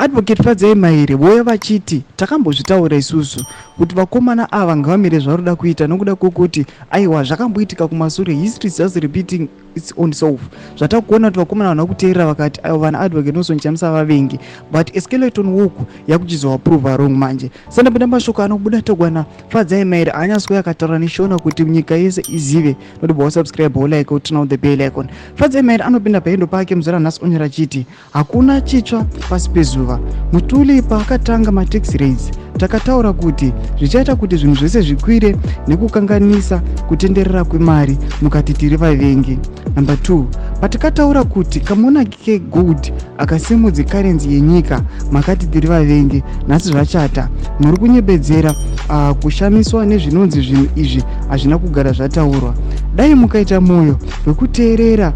Advocate Fadzai Maire voya vachiti takambozvitaura isusu kuti vakomana ava ngavamire zvaroda kuita nokuda kwokuti aiwa zvakamboitika kumashure, history is just repeating its own self. Zvatakuona kuti vakomana vana kuteerera vakati aiwa vana advocate nosonjamisa vavengi, but skeleton work yakuchizoapprova wrong manje. Sandapinda mashoko anobuda togwana Fadzai Maire anyaswera akataura neshona kuti nyika yese izive notibva wasubscribe like utina on the bell icon. Fadzai Maire anopinda paendo pake muzara nhasi onyora chiti hakuna chitsva pasi pezuva. Mutuli paakatanga matax rates takataura kuti zvichaita kuti zvinhu zvese zvikwire nekukanganisa kutenderera kwemari mukati tiri vavengi. Number 2, patakataura kuti kamuna kegold akasimudze currency yenyika makati tiri vavengi, nhasi zvachata muri kunyepedzera kushamiswa nezvinonzi zvinhu izvi hazvina kugara zvataurwa. Dai mukaita mwoyo wekuteerera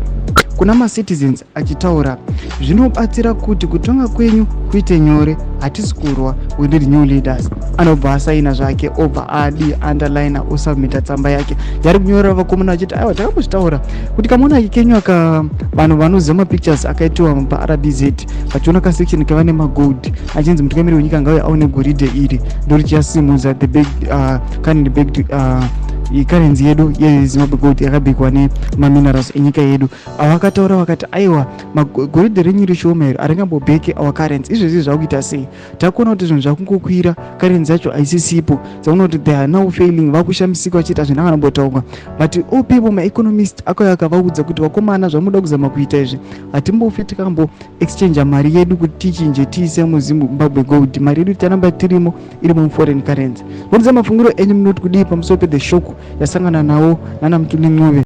kuna macitizens achitaura, zvinobatsira kuti kutonga kwenyu kuite nyore. Hatisi kurwa, we need new leaders. Anobva asaina zvake obva adi underline osubmita tsamba yake yari kunyorera vakomana achiti aiwa takambozvitaura kuti kamuna kenyu aka vanhu vanoziva mapictures akaitiwa paRBZ vachiona kasection kavane magold achinzi mutungamiri wenyika ngauye aone goridhe iri ndorichiyasimudza the big kind big currency yedu yeZimbabwe gold yakabikwa nemaminerals enyika yedu. Vakataura vakati aiwa goridhe renyu rishoma iri haringambobheki our currency. Izvezvi zvakuita sei? Takuona kuti zvinhu zvakungokwira, currency yacho haisisipo, dzakuona kuti they are now failing, vakushamisika vachiita zvinhu akanambotaurwa. But all people maeconomist akauya akavaudza kuti vakomana zvamuda kuzama kuita izvi hatimbofi tikambo exchange mari yedu kuti tichinje tiise muZimbabwe gold. Mari yedu tanamba tirimo iri muforeign currency. Vonza mafungiro enyu munoti kudii pamusoro pe the shock yasangana nawo nana Mutuli Ncube